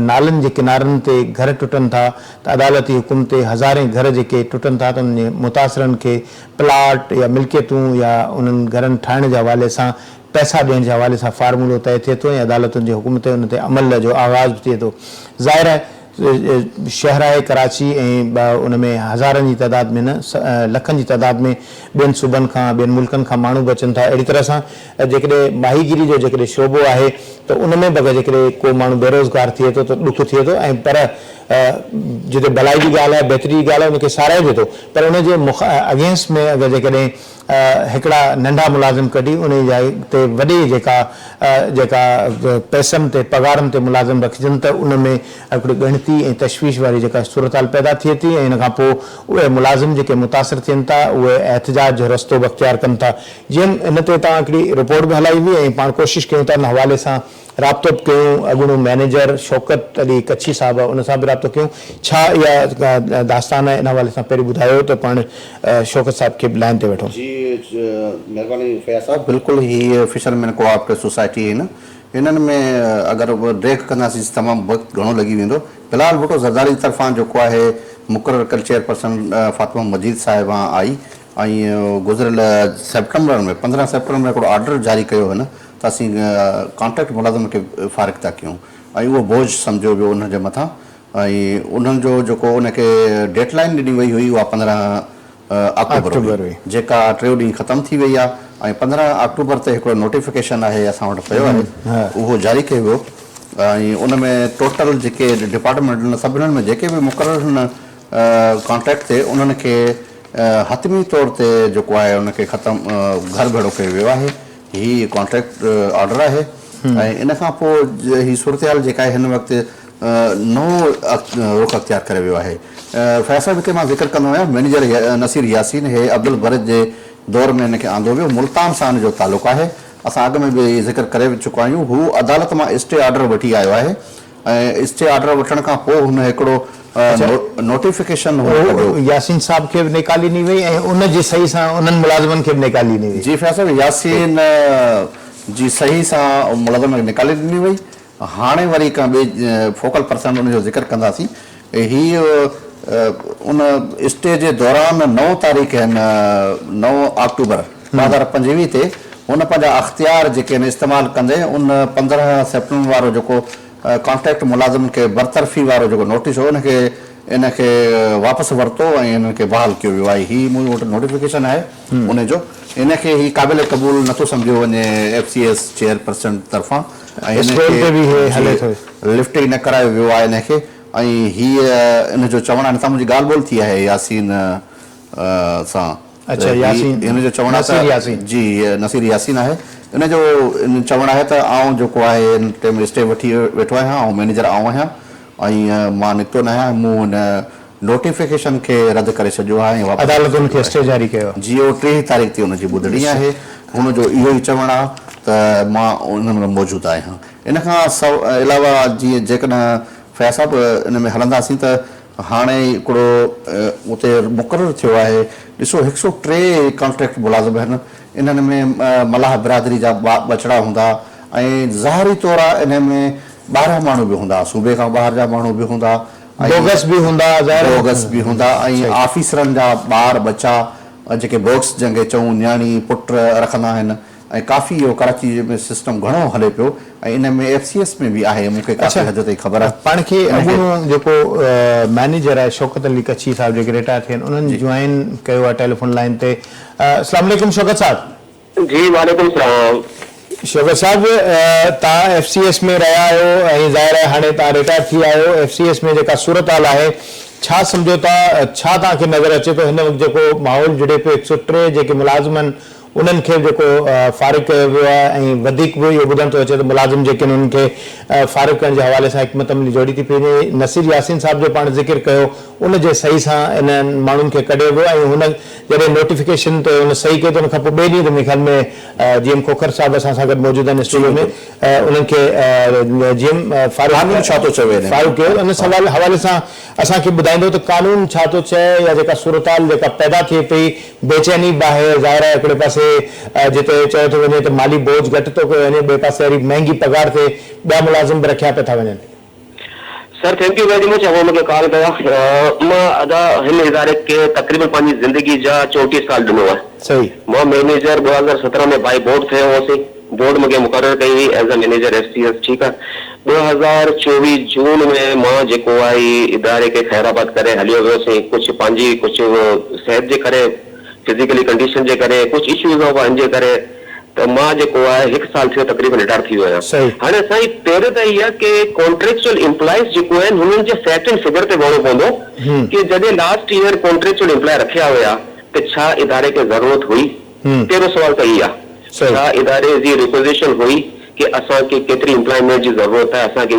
नालनि जे किनारनि ते घर टुटनि था त अदालती हुकुम ते हज़ारे घर जेके टुटनि था त उन मुतासिरनि खे प्लाट या मिल्कियतूं या उन्हनि घरनि ठाहिण जे हवाले सां पैसा ॾियण जे हवाले सां फार्मूलो तय थिए थो ऐं अदालतुनि जे हुकुम ते उन ते अमल जो आगाज़ बि थिए थो। ज़ाहिर आहे शहर आहे कराची ऐं उन में हज़ारनि जी तइदाद में न लखनि जी तइदाद में ॿियनि सूबनि खां ॿियनि मुल्कनि खां माण्हू बि अचनि था। अहिड़ी तरह सां जेकॾहिं माहीगिरी जो जेकॾहिं शोबो आहे त उन में बि अगरि जेकॾहिं को माण्हू बेरोज़गार थिए थो त ॾुख थिए थो ऐं पर जिते भलाई जी ॻाल्हि आहे, बहितरी जी ॻाल्हि आहे, उनखे साराहिजे थो। पर उनजे अगेंस्ट में अगरि जेकॾहिं हिकिड़ा नंढा मुलाज़िम कढी उन जाइ ते वॾी जेका पैसनि ते पघारनि ते मुलाज़िम रखजनि त उन में हिकिड़ी ॻणती ऐं तशवीश वारी जेका सूरत हाल पैदा थिए थी ऐं इन खां पोइ उहे मुलाज़िम जेके मुतासिर थियनि था उहे एहतिजाज जो रस्तो बि अख़्तियार कनि था। जीअं इन ते तव्हां हिकिड़ी रिपोर्ट बि हलाई हुई ऐं पाण कोशिशि कयूं था इन हवाले सां राब्तो बि कयूं, अॻूणो मैनेजर शौकत अली कच्छी साहब उन सां बि राब्तो कयूं। छा इहा दास्तान आहे इन हवाले सां पहिरीं ॿुधायो त पाण शौकत साहब खे लाइन ते वठूं। जी महिरबानी फैज़ साहब, बिल्कुलु हीअ फिशरमैन कोऑपरेटिव सोसाइटी आहिनि, इन्हनि में अगरि ब्रेक कंदासीं तमामु वक़्तु घणो लॻी वेंदो। फ़िलहालु भुटो ज़रदारी तरफ़ां जेको आहे मुक़ररु कल चेयरपर्सन फ़ातिमा मजीद साहिबा आई ऐं गुज़िरियल सेप्टेंबर में 15 सेप्टेंबर में हिकिड़ो ऑर्डर जारी कयो हुयो न त असीं कॉन्ट्रैक्ट मुलाज़िम खे फ़ारिग़ था कयूं ऐं उहो बोझ सम्झो वियो उन जे मथां ऐं उन्हनि जो जेको उनखे डेडलाइन ॾिनी वई हुई उहा 15 अक्टूबर हुई जेका 3 ॾींहं ख़तमु थी वई आहे ऐं 15 अक्टूबर ते हिकिड़ो नोटिफिकेशन आहे असां वटि पियो आहे उहो जारी कयो वियो ऐं उन में टोटल जेके डिपार्टमेंट सभिनीनि में जेके बि मुक़ररु हुन कॉन्ट्रैक्ट ते उन्हनि खे हतमी तौर ते जेको आहे उनखे ख़तमु घर भेड़ो कयो वियो आहे हीअ कॉन्ट्रैक्ट ऑर्डर आहे ऐं इन खां पोइ हीअ सूरत हाल जेका आहे हिन वक़्तु नओं रुख अख़्तियार करे वियो आहे फैसला हिते मां ज़िक्र कंदो आहियां मैनेजर नसीर यासीन हे अब्दुल बरिद जे दौर में हिनखे आंदो वियो मुल्तान सां हिन जो तालुक़ु आहे असां अॻु में बि ज़िक्र करे चुका आहियूं हू अदालत मां स्टे ऑर्डर वठी आयो आहे ऐं स्टे ऑर्डर वठण खां पोइ हुन हिकिड़ो नोटिफिकेशन यासीन साहब खे बि निकाली ॾिनी वई ऐं उन जी सही सां उन्हनि मुलाज़िमनि खे बि निकाली ॾिनी वई जी फैसला यासीन जी सही सां मुलाज़िम खे निकाले ॾिनी वई हाणे वरी का ॿिए फोकल पर्सन उन जो ज़िक्र कंदासीं हीअ उन स्टे जे दौरान 9 तारीख़ 9 अक्टूबर 2025 ते हुन पंहिंजा अख़्तियार जेके आहिनि इस्तेमालु कंदे उन 15 सेप्टेंबर वारो जेको कॉन्ट्रैक्ट मुलाज़िम खे बरतरफ़ी वारो जेको नोटिस हो उनखे इनखे वापसि वरितो ऐं इनखे बहाल कयो वियो आहे हीअ मूं वटि नोटिफिकेशन आहे उन जो इनखे हीअ क़ाबिल क़बूल नथो सम्झियो वञे FCS चेयरपर्सन तरफ़ां ऐं लिफ्ट ई न करायो वियो आहे इनखे ऐं हीअ इन जो चवणु आहे मुंहिंजी ॻाल्हि ॿोल थी आहे यासीन सां हिन जो चवणु आहे जी नसीर यासीन आहे इन जो चवणु आहे त आउं जेको आहे इन टाइम स्टे वठी वेठो आहियां ऐं मैनेजर आउं आहियां ऐं मां निकितो न आहियां मूं हिन नोटिफिकेशन खे रद्द करे छॾियो आहे अदालत उनखे स्टे जारी कयो जी 3 तारीख़ ते हुनजी ॿुधणी आहे हुनजो इहो ई चवणु आहे त मां उन में मौजूदु आहियां इन खां अलावा जीअं जेकॾहिं फैसला बि इन में हलंदासीं त हाणे हिकिड़ो उते मुक़ररु थियो आहे ॾिसो 103 कॉन्ट्रैक्ट मुलाज़िम आहिनि इन्हनि में मलाह बिरादरी जा बचड़ा हूंदा ऐं ज़ाहिरी तौर आहे इन में 12 माण्हू बि हूंदा सूबे खां ॿाहिरि जा माण्हू बि हूंदा बोगस बि हूंदा ऐं ऑफिसरनि जा ॿार बच्चा जेके बॉक्स जंहिंखे चऊं न्याणी पुट रखंदा आहिनि ऐं काफ़ी इहो कराची में सिस्टम घणो हले पियो ऐं इन में FCS में बि आहे मूंखे काफ़ी हद ताईं ख़बर आहे पाण खे अॻूणो जेको मैनेजर आहे शौकत अली कच्छी साहिब जेके रिटायर थिया आहिनि उन्हनि जॉइन कयो आहे टेलीफोन लाइन ते अस्सलाम वालेकुम शौकत साहब जी वालेकुम सलाम शौकत साहब तव्हां FCS में रहिया आहियो ऐं ज़ाहिर आहे हाणे तव्हां रिटायर थी आहियो FCS में जेका सूरत हाल आहे छा सम्झो था छा तव्हांखे नज़र अचे थो हिन वक़्तु जेको माहौल जुड़े पियो 103 जेके मुलाज़िम आहिनि उन्हनि खे जेको फ़ारिग़ कयो वियो आहे ऐं वधीक बि इहो ॿुधण थो अचे त मुलाज़िम जेके आहिनि उन्हनि खे फ़ारिग़ करण जे हवाले सां हिकमत अमली जोड़ी थी पई वञे नसीर यासीन साहिब जो पाण ज़िक्र कयो उन जे सही सां इन्हनि माण्हुनि खे कढियो वियो ऐं हुन जॾहिं नोटिफिकेशन ते हुन सही कयो त उन खां पोइ ॿिए ॾींहं ते मुंहिंजे ख़्याल में GM खोखर साहिब असां सां गॾु मौजूदु आहिनि स्टूडियो में उन्हनि खे GM फ़ारूक छा थो चवे फ़ारूक कयो उन सवाल हवाले सां असांखे ॿुधाईंदो त कानून छा थो चए या जेका सूरत हाल जेका पैदा थिए पई बेचैनी बि आहे ज़ाहिर आहे हिकिड़े पासे जिते चयो थो वञे त माली बोझ घटि थो कयो वञे ॿिए पासे वरी महांगी पघार ते ॿिया मुलाज़िम बि रखिया पिया था वञनि sir thank U very much वो मूंखे कॉल कया मां अदा हिन इदारे खे तक़रीबन पंहिंजी ज़िंदगी जा 34 साल ॾिनो आहे सही मां मैनेजर 2017 में बाई बोर्ड थियो हुओसीं बोर्ड मूंखे मुक़ररु कई हुई एज़ अ मैनेजर FCS ठीकु आहे 2024 जून में मां जेको आहे इदारे खे ख़ैराबाद करे हलियो वियोसीं कुझु पंहिंजी कुझु सिहत जे करे फिज़िकली कंडीशन जे करे कुझु इश्यूज़ हुआ हिन जे करे त मां जेको आहे 1 साल थियो तक़रीबन रिटायर थी वियो आहियां हाणे साईं पहिरियों त इहा कि कॉन्ट्रेक्चुअल एम्प्लॉइज़ जेको आहिनि हुननि जे फैक्ट एंड फिगर ते वञणो पवंदो कि जॾहिं लास्ट ईयर कॉन्ट्रेक्चुअल एम्प्लॉय रखिया हुया त छा इदारे खे ज़रूरत हुई पहिरियों सवाल त इहा छा इदारे जी रिपोजिशन हुई कि असांखे केतिरी एम्प्लॉयमेंट जी ज़रूरत आहे असांखे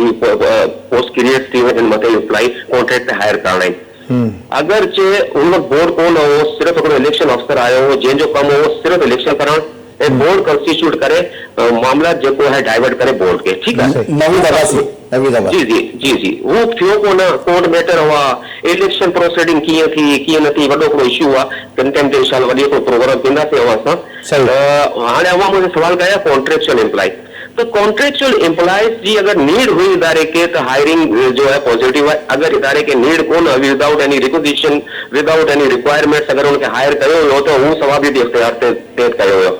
पोस्ट क्रिएट थी वञनि मथे एम्प्लॉय कॉन्ट्रेक्ट ते हायर करणा आहिनि अगरि चे हुन वक़्तु बोर्ड कोन हो सिर्फ़ु हिकिड़ो इलेक्शन अफ़सर आयो हो जंहिंजो कमु हो सिर्फ़ु इलेक्शन करणु ऐं बोर्ड कॉन्स्टिट्यूट करे मामला जेको है डाइवर्ट करे बोर्ड के ठीक है जी वो थियो कोर्ट मैटर हुआ इलेक्शन प्रोसीडिंग कीअं थी कीअं न थी वॾो हिकिड़ो इशू आहे कंटेम्प्ट इंशाल्लाह वॾी हिकिड़ो प्रोग्राम कंदासीं अवां सां हाणे अवां मुंहिंजो सवाल कया कॉन्ट्रेक्चुअल एम्प्लॉय तो कॉन्ट्रेक्चुअल एम्प्लॉयज जी अगर नीड हुई इदारे के तो हायरिंग जो है पॉजिटिव है। अगर इदारे के नीड कोन without any requisition without any requirements अगर उनके हायर कयो हो तो हूं सवाबी भी इख्तियार ते कयो हो।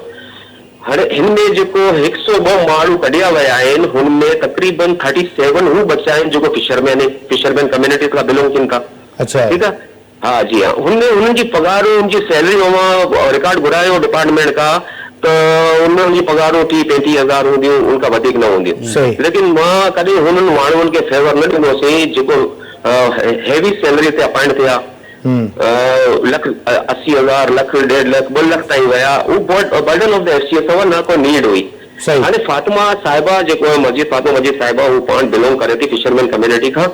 हाणे हिनमें जेको 102 माण्हू कढिया विया आहिनि हुनमें तकरीबन 37 हू बचा आहिनि जेको फिशरमैन कम्युनिटी खां बिलोंग कनि था। अच्छा ठीकु आहे। हाँ जी हाँ, हुननि जी पगारूं उनजी सैलरी मां रिकॉर्ड घुरायो डिपार्टमेंट खां तो उन्हनि जी पगारूं 30-35 हज़ार हूंदियूं, उनखां वधीक न हूंदियूं। लेकिन मां कॾहिं हुननि माण्हुनि खे फेवर न ॾिनोसीं जेको हेवी सैलरी ते अपॉइंट थिया, $1,80,000 $1,00,000 $1.5 $2 लाख ताईं विया। उहो बर्डन ऑफ द FCS हुआ, न को नीड हुई। हाणे फातिमा साहिबा जेको आहे मस्जिद साहिबा हू पाण बिलोंग करे थी फिशरमैन कम्युनिटी खां।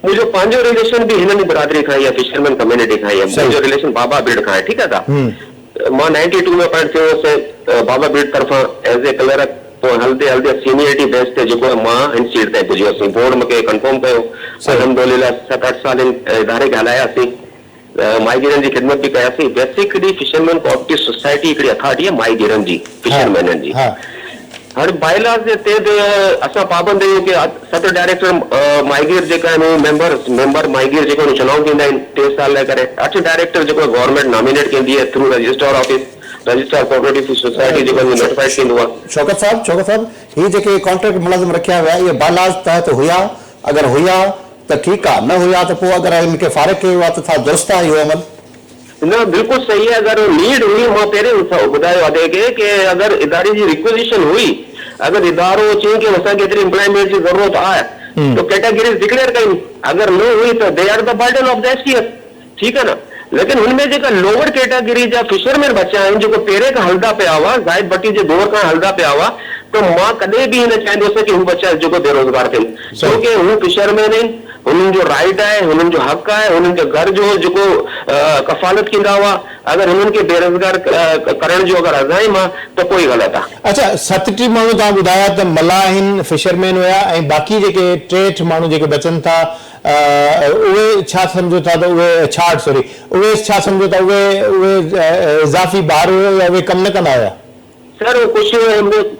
मुंहिंजो पंहिंजो रिलेशन बि हिननि बिरादरी खां ई आहे, फिशरमैन कम्युनिटी खां ई आहे। मुंहिंजो रिलेशन बाबा बीड़ खां आहे। ठीकु आहे ता मां 92 में अपॉइंट थियो हुउसि बाबा बीड़ तरफ़ां एज़ ए क्लर्क। पोइ हलंदे हलंदे सीनियरिटी बेस ते जेको मां हिन सीट ताईं पुॼी वियुसि। बोर्ड मूंखे कंफर्म कयो। अल्हम्दुलिल्लाह 7-8 साल इदारे खे हलायासीं, माइग्रेन जी ख़िदमत भी कयासीं। बेसिकली फिशरमैन कोऑपरेटिव सोसाइटी हिकिड़ी अथॉरिटी आहे माइग्रेन जी, फिशरमैननि जी। हर बायलाज जे तहत असां पाबंद आहियूं कि 7 डायरेक्टर माइग्रेन जेका आहिनि मेंबर माइग्रेन जेको चुनाव थींदा आहिनि 3 साल लाइ करे। 8 डायरेक्टर जेको गवर्नमेंट नॉमिनेट कंदी आहे through registrar office, registrar cooperative society जेको नोटिफाइड थींदो आहे। शौकत साहब ही जेके कॉन्ट्रैक्ट मुलाज़िम रखिया विया ये बायलाज तहत हुया? अगर हुया तो ठीक आहे, न हुया तो पोइ अगर इनके फारिग कयो आहे तो छा दुरुस्त आहे इहो अमल? न बिल्कुल सही है। अगर नीड हुई मां पहिरें ॿुधायो आहे कि अगर इदारे जी रिक्वेजिशन हुई, अगर इदारो चई कि असांखे एतिरी एम्प्लॉयमेंट जी ज़रूरत आहे तो कैटेगरीज डिक्लेयर कयूं। अगर न हुई तो they are the burden of the FCS। ठीकु आहे न। लेकिन हुनमें जेका लोअर कैटेगरी जा फिशरमैन बचा आहिनि जेको पहिरें खां हलंदा पिया हुआ, ज़ाहिद भट्टी जे दौर खां हलंदा पिया हुआ, तो मां कॾहिं बि न चाहींदुसि कि हू बचा जेको बेरोज़गार थियनि, छोकी हू फिशरमैन आहिनि। हुननि जो राइट आहे, हुननि जो हक़ आहे, हुननि जे घर जो जेको कफ़ालत कंदा हुआ। अगर हुननि खे बेरोज़गार करण जो अगर अज़ाइम आहे त कोई ग़लति आहे। अच्छा 37 माण्हू तव्हां ॿुधाया त मल्लाह आहिनि, फिशरमैन हुया, ऐं बाक़ी जेके 63 माण्हू जेके बचनि था उहे छा सम्झो था त उहे 66 सॉरी उहे छा सम्झो था उहे इज़ाफ़ी ॿार हुयो या उहे कमु न कंदा हुया? सर कुझु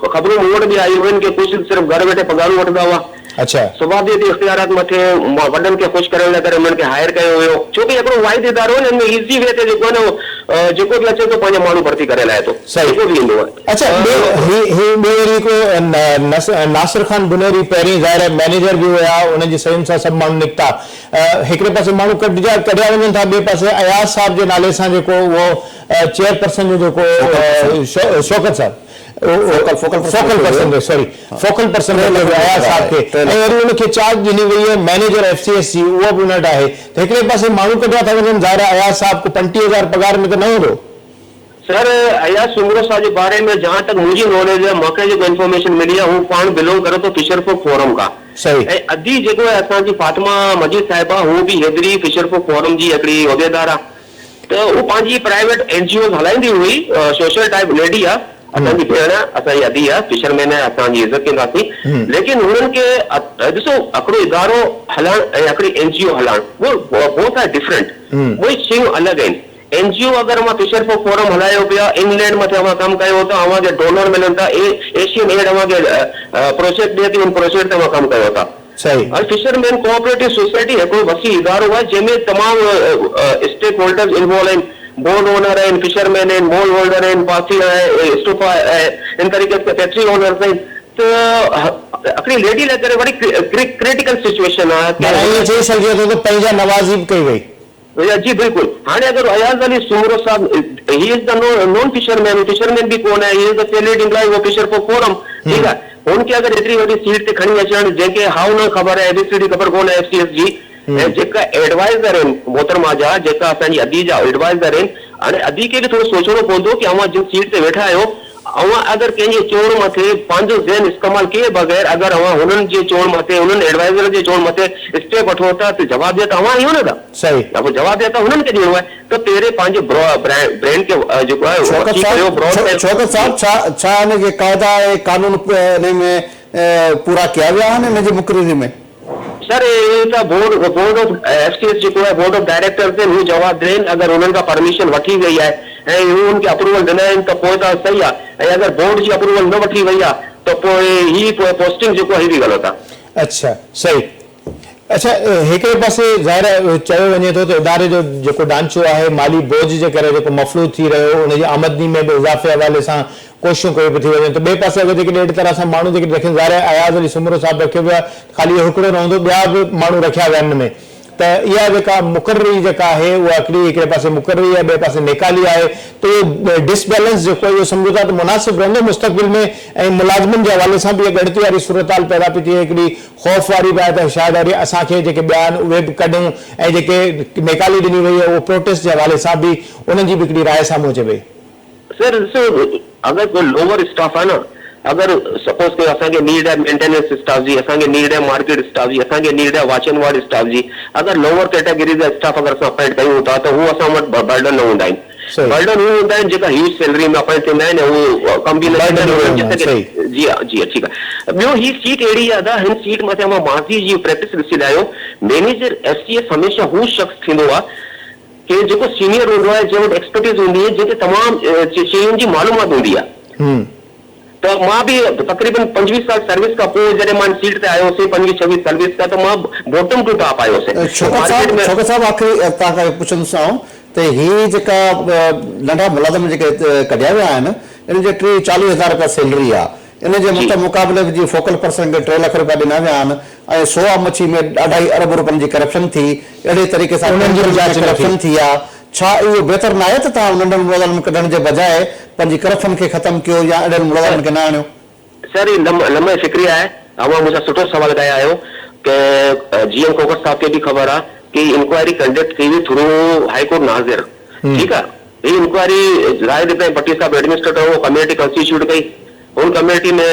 ख़बरूं मूं वटि बि आयूं आहिनि कि कुझु सिर्फ़ु घर वेठे पगारूं वठंदा हुआ। अच्छा स्वाभाविक इख्तियारात मथे वॾनि खे ख़ुशि करण लाइ करे उन्हनि खे हायर कयो हुयो, छोकी हिकिड़ो वाहिद इदारो हिन में ईज़ी वे ते जेको आहे न जेको बि अचे थो पंहिंजा माण्हू भर्ती करे लाहे थो, जेको बि ईंदो आहे। अच्छा ॿियो को नासिर खान बुनेरी पहिरीं ज़ाहिर मैनेजर बि हुया, उनजी सयुनि सां सभु माण्हू निकिता। हिकिड़े पासे माण्हू कढिया वञनि था, ॿिए पासे अयाज़ साहब जे नाले सां जेको उहो चेयरपर्सन जो जेको शौकत साहब फोकल पर्सन अयाज़ साहब खे ऐं वरी उनखे चार्ज ॾिनी वई आहे मैनेजर FCS जी, उहो बि उन वटि आहे। त हिकिड़े पासे माण्हू कढिया था वञनि, ज़ाहिर अयाज़ साहब को 35,000 पगार में त न हूंदो। सर अयाज़ सुमरो साहब जे बारे में जहां तक मुंहिंजी नॉलेज है, मूंखे जेको इंफॉर्मेशन मिली आहे हू पाण बिलोंग करे थो फिशरफोक फोरम खां। सही। ऐं अदी जेको आहे असांजी फातिमा मस्जिद साहिबा हू बि हेतिरी फिशरफोक फोरम जी हिकिड़ी उहिदेदार आहे। त उहो पंहिंजी प्राइवेट NGO हलाईंदी हुई, सोशल टाइप लेडी आहे, असांजी भेण असांजी अदी आहे, फिशरमैन आहे, असांजी इज़त कंदासीं। लेकिन हुननि खे ॾिसो हिकिड़ो इदारो हलाइण ऐं हिकिड़ी NGO हलाइण बोथ आर डिफरेंट, उहे शयूं अलॻि आहिनि। NGO अगर मां फिशरफोक फोरम हलायो पिया, इंग्लैंड में कम कयो त अवांखे डोनर मिलनि था, एशियन एड अवांखे प्रोजेक्ट ॾिए थी, उन प्रोजेक्ट ते कम कयो था। सही। और फिशरमैन कोऑपरेटिव सोसाइटी हिकिड़ो वसी इदारो आहे जंहिंमें तमामु स्टेक होल्डर्स इन्वॉल्व आहिनि, बोर्ड ओनर आहिनि, फिशरमैन आहिनि, मोल होल्डर आहिनि, पासी आहे, स्टोफा आहे, इन तरीक़े से फैक्ट्री ओनर्स आहिनि। त हिकिड़ी लेडी लाइ करे वरी क्रिटिकल सिचुएशन आहे, चई सघिजे थो त पंहिंजा नवाज़ी बि कई वई। जी बिल्कुल। हाँ अगर अयाज़ अली सुमरो साहब ही इज द नॉन फिशरमैन भी कौन है, he is the salaried employ of fisherfolk forum. ठीक है, उनके अगर एतरी वडी सीट ते खणी अचण जंहिंखे हाउ न ख़बर है, ABCD ख़बर कोन है FCS जी, ऐं जेका एडवाइज़र आहिनि मोहतरमा जा, जेका असांजी अदी जा एडवाइज़र आहिनि, हाणे अदी खे बि थोरो सोचणो पवंदो कि अवां जिन सीट ते वेठा आहियो, अवां अगर कंहिंजे चोण मथे पंहिंजो ज़हन इस्तेमाल किए बगैर अगर अवां हुननि जे चोण मथे, हुननि एडवाइज़र जे चोण मथे स्टेप वठो था त जवाब ॾिए त अवां आहियो न था। सही। अब जवाब ॾिए त हुननि खे ॾियणो आहे। त पहिरें पंहिंजे ब्रेन खे जेको आहे शौकत साहब छा हिनखे क़ाइदा ऐं कानून में पूरा कया विया आहिनि हिन जी मुक़ररी में? सर ये तो बोर्ड ऑफ FCS जो है बोर्ड ऑफ डायरेक्टर्स हू जवाब ॾियनि, अगर उन्हनि खां परमिशन वठी वई आहे ऐं हू उनखे अप्रूवल ॾिना आहिनि त पोइ त सही आहे, ऐं अगर बोर्ड जी अप्रूवल न वठी वई आहे तो पोइ ही पोस्टिंग जेको आहे ही बि ग़लति आहे। अच्छा सही। अच्छा हिकिड़े पासे ज़ाहिर चयो वञे थो त इदारे जो जेको ढांचो आहे माली बोझ जे करे जेको मफ़लूज थी रहियो उनजी आमदनी में बि इज़ाफ़े हवाले सां कोशिशूं कयूं पियूं थी वञनि, त ॿिए पासे अगरि जेके अहिड़ी तरह सां माण्हू जेके रखनि, ज़ाहिर अयाज़ अली सुमरो साहिबु रखियो वियो आहे, ख़ाली इहो हिकिड़ो रहंदो, ॿिया बि माण्हू रखिया विया आहिनि में, त इहा जेका मुक़ररी जेका आहे उहा हिकिड़े पासे मुक़ररी आहे, ॿिए पासे नेकाली आहे, त इहो डिसबैलेंस जेको आहे इहो सम्झो था त मुनासिबु रहंदो मुस्तक़बिल में, ऐं मुलाज़िमनि जे हवाले सां बि इहा ॻणती वारी सूरत पैदा पई थिए, हिकिड़ी ख़ौफ़ वारी बि आहे त शायदि वरी असांखे जेके ॿिया आहिनि उहे बि कढूं, ऐं जेके नेकाली ॾिनी वई आहे उहो प्रोटेस्ट जे हवाले सां बि उन्हनि जी बि हिकिड़ी राय साम्हूं अचे पई। सर ॾिसो, अगरि कोई लोअर स्टाफ आहे न, अगर सपोज के असांखे नीड है मेंटेनेंस स्टाफ जी, असांखे नीड है मार्केट स्टाफ जी, असांखे नीड है वॉच एंड वार्ड स्टाफ जी, अगर लोअर कैटेगरी जा स्टाफ अगर असां अपॉइंट कयूं था त हू असां वटि बर्डन न हूंदा आहिनि। बर्डन हू हूंदा आहिनि जेका ह्यूज सैलरी में अपॉइंट थींदा आहिनि, हू कॉम्बिनेशन। जी जी ठीकु आहे। ॿियो ही सीट अहिड़ी आहे, हिन सीट मथे मां माज़ी जी प्रैक्टिस ॾिसी आहियो, मैनेजर एसटीएस हमेशह हू शख़्स थींदो आहे कि जेको सीनियर हूंदो आहे, जंहिं वटि एक्सपर्टीज हूंदी आहे, जंहिंखे तमामु शयुनि जी मालूमात हूंदी आहे। तो मां भी तकरीबन 25 साल सर्विस का पोइ जॾहिं मां सीट ते आयोसीं 25-26 सर्विस का, तो मां बॉटम टू टॉप आयोसीं। शौकत साहब आख़िरी तव्हांखे पुछंदोसांव त ही जेका नंढा मुलाज़िम जेके कढिया विया आहिनि, इन जे 30-40 हज़ार रुपया सैलरी आहे, इन जे मुक़ाबले जी फोकल पर्सन खे 3 लाख रुपया ॾिना विया आहिनि, ऐं सोआ मच्छी में 2.5 अरब रुपयनि जी करप्शन थी, अहिड़े तरीक़े सां करप्शन थी आहे। छा इहो बहितर न आहे त तव्हां नंढनि मुलाज़िमनि कढण जे बजाए पंहिंजी करप्शन खे ख़तमु कयो या अहिड़नि मुलाज़िमनि खे न आणियो? सर लम्हे फिक्री आहे, तव्हां मुंहिंजा सुठो सवाल कया आहियो कि जीएम कोकर साहब खे बि ख़बर आहे कि इंक्वायरी कंडक्ट कई हुई थ्रू हाई कोर्ट नाज़िर। ठीकु आहे, ही इंक्वायरी राय ॾिठईं भट्टी साहब एडमिनिस्ट्रेटर, वो कमेटी कॉन्स्टिट्यूट कई, उन कमेटी में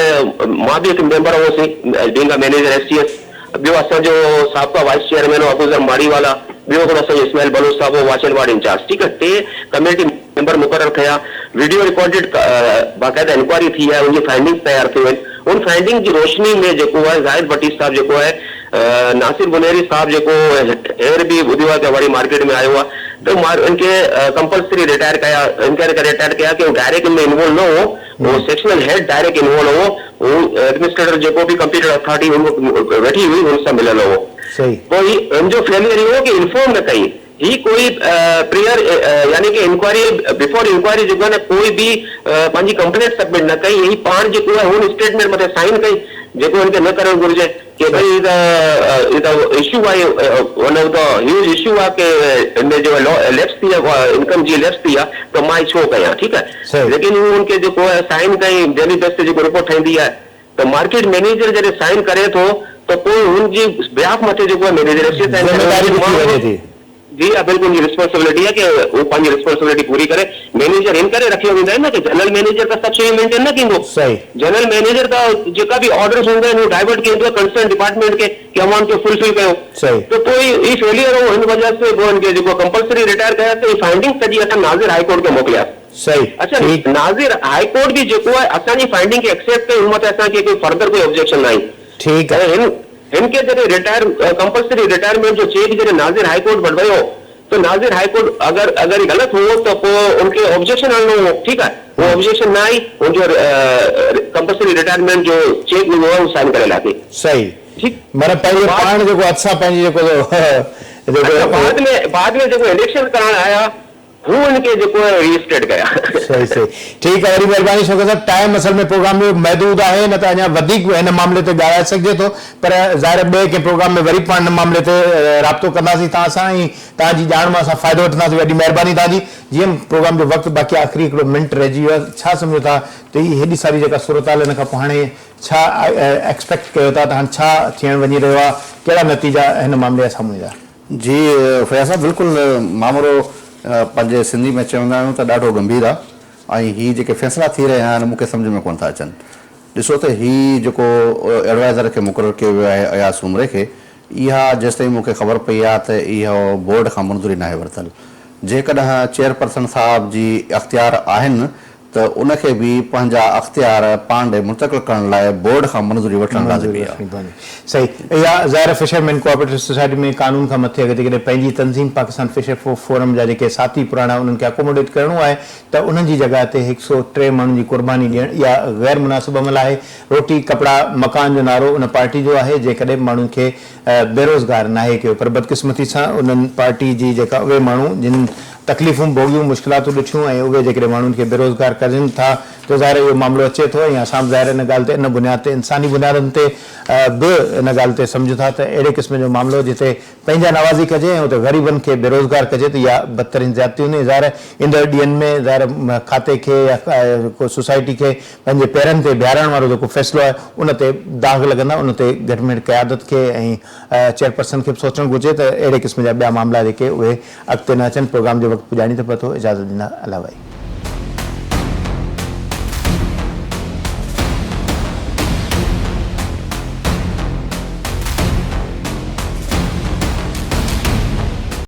मां बि हिकु मेंबर हुउसि बीइंग अ मैनेजर एसटीएस। ॿियो असांजो साबका वाइस चेयरमैन हो अबूज़र माड़ीवाला, ॿियो हिकिड़ो असांजो इस्माइल बलोच साहब हो वॉच एंड वार्ड इंचार्ज। ठीकु आहे, 3 कमेटी मेंबर मुक़रर कया, वीडियो रिकॉर्डेड बाक़ायदा इंक्वायरी थी आहे, उनजी फाइंडिंग तयार थी आहिनि। उन फाइंडिंग जी रोशनी में जेको आहे ज़ाहिद भट्टी साहब जेको आहे, नासिर बुनेरी साहब जेको हेर बि ॿुधियो आहे कि वरी मार्केट में आयो आहे, तो इनके कंपल्सरी रिटायर कया, इनके रिटायर कया कि डायरेक्ट इनमें इन्वॉल्व न हो, वो सेक्शनल हेड डायरेक्ट इन्वॉल्व हो, वो एडमिनिस्ट्रेटर जेको भी कंप्यूटर अथॉरिटी वेठी हुई उनसां मिलियल हो। तो इनजो फेलियर इहो कि इन्फॉर्म न कई, ही कोई प्रियर यानी कि इंक्वायरी बिफोर इंक्वायरी जेको आहे न कोई बि पंहिंजी कंप्लेंट सबमिट न कई, ही पाण जेको आहे हुन स्टेटमेंट मथे साइन कई जेको इनखे न करणु घुरिजे कि भई इशू आहे, one of the huge issue आहे कि इनमें जो लैप्स थी आहे, इनकम जी लैप्स थी आहे, त मां छो कयां। ठीकु आहे, लेकिन हू उनखे जेको आहे साइन कई, डेली बेस ते जेको रिपोर्ट ठहींदी आहे, त मार्केट मैनेजर जॾहिं साइन करे थो त पोइ हुनजी बिहाफ मथे जेको आहे मैनेजर जी बिल्कुल ये रिस्पॉन्सिबिलिटी है कि वो पंहिंजी रिस्पॉन्सिबिलिटी पूरी करे। मैनेजर इन करे रखियो वेंदा आहिनि न कि जनरल मैनेजर त सभु शयूं मेंटेन न कंदो। जनरल मैनेजर त जेका बि ऑर्डर्स हूंदा आहिनि वो डाइवर्ट कंदो कंसर्न डिपार्टमेंट खे कि अमाउंट खे फुलफिल कयो। तो कोई ई फेलियर हो, हिन वजह से वो इनके जेको कंपल्सरी रिटायर कया त फाइंडिंग सॼी असां नाज़िर हाई कोर्ट खे मोकिलिया। अच्छा, नाज़िर हाई कोर्ट भी जेको आहे असांजी फाइंडिंग खे एक्सेप्ट कई, हुन मथे असांखे कोई फर्दर कोई ऑब्जेक्शन न आई। ठीकु आहे, इनके जॾहिं रिटायर कंपल्सरी रिटायरमेंट जो चेक जॾहिं नाज़िर हाई कोर्ट वठवायो तो नाज़िर हाई कोर्ट अगर गलत हो तो उनके ऑब्जेक्शन आणनो हो। ठीक है, वो ऑब्जेक्शन ना आई, उनजो कंपल्सरी रिटायरमेंट जो चेक हुओ वो साइन करे लाथी। सही, ठीक, मतलब पहले पाण जेको अच्छा पंहिंजी जेको बाद में जेको इलेक्शन कराइण आया हू इनके जेको रजिस्टर्ड कया। सही सही, ठीक है, वरी महिरबानी शौकत साहब, टाइम असल में प्रोग्राम में महदूद आहे, न त अञा वधीक हिन मामले ते ॻाल्हाए सघिजे थो, पर ज़ाहिर ॿिए कंहिं प्रोग्राम में वरी पाण हिन मामले ते राब्तो कंदासीं तव्हां सां, ऐं तव्हांजी ॼाण मां असां फ़ाइदो वठंदासीं। वॾी महिरबानी तव्हांजी। जीअं प्रोग्राम जो वक़्तु बाक़ी आख़िरी हिकिड़ो मिंट रहिजी वियो आहे, छा सम्झो था त हीअ हेॾी सारी जेका सूरत हाल हिन खां पोइ हाणे छा एक्सपेक्ट कयो था, त हाणे छा थियणु वञी रहियो आहे, कहिड़ा नतीजा हिन मामले जा साम्हूं ईंदा? जी फैज़ साहब, बिल्कुलु मामिलो पंहिंजे सिंधी में चवंदा आहियूं त ॾाढो गंभीर आहे, ऐं हीअ जेके फ़ैसिला थी रहिया आहिनि मूंखे सम्झ में कोन था अचनि। ॾिसो त हीअ जेको एडवाइज़र खे मुक़ररु कयो वियो आहे अयाज़ उमरे खे, इहा जेसिताईं मूंखे ख़बर पई आहे त इहो बोर्ड खां मंज़ूरी नाहे वरितल। जेकॾहिं चेयरपर्सन साहब जी अख़्तियार आहिनि त त उनखे बि पंहिंजा अख़्तियार पाण ॾे मुंतक़िल करण लाइ बोर्ड खां मंज़ूरी वठणु लाज़मी आहे। सही, इहा ज़ाहिर फिशरमैन कोऑपरेटिव सोसाइटी में कानून खां मथे अगरि जेकॾहिं पंहिंजी तंज़ीम पाकिस्तान फिशर फोरम जा जेके साथी पुराणा उन्हनि खे अकोमोडेट करिणो आहे त उन्हनि जी जॻह ते 103 माण्हुनि जी कुर्बानी ॾियणु इहा ग़ैर मुनासिब अमल आहे। रोटी कपिड़ा मकान जो नारो उन पार्टी जो आहे जेकॾहिं माण्हुनि खे बेरोज़गार नाहे कयो, पर बदकिस्मती सां उन्हनि पार्टी जी जेका उहे माण्हू जिन तकलीफ़ूं भोगियूं मुश्किलातूं ॾिठियूं ऐं उहे जेकॾहिं माण्हुनि खे बेरोज़गार कनि था त ज़ाहिर इहो मामिलो अचे थो। ऐं असां ज़ाहिर इन ॻाल्हि ते इन बुनियाद ते इंसानी बुनियादनि ते बि इन ॻाल्हि ते सम्झूं था त अहिड़े क़िस्म जो मामिलो जिते पंहिंजा नवाज़ी कजे ऐं उते ग़रीबनि खे बेरोज़गार कजे त इहा बदतरीन ज़्यादती हूंदी। ज़ाहिर ईंदड़ ॾींहंनि में ज़ाहिर खाते खे या को सोसाइटी खे पंहिंजे पेरनि ते बीहारण वारो जेको फ़ैसिलो आहे उन ते दाग़ लॻंदा, उन ते घटि में घटि क़यादत खे ऐं चेयरपर्सन खे बि सोचणु घुरिजे त अहिड़े क़िस्म जा ॿिया मामला जेके उहे अॻिते न अचनि। प्रोग्राम जो वक़्तु पुॼाणी त पतो, इजाज़त ॾींदा अलाह भाई।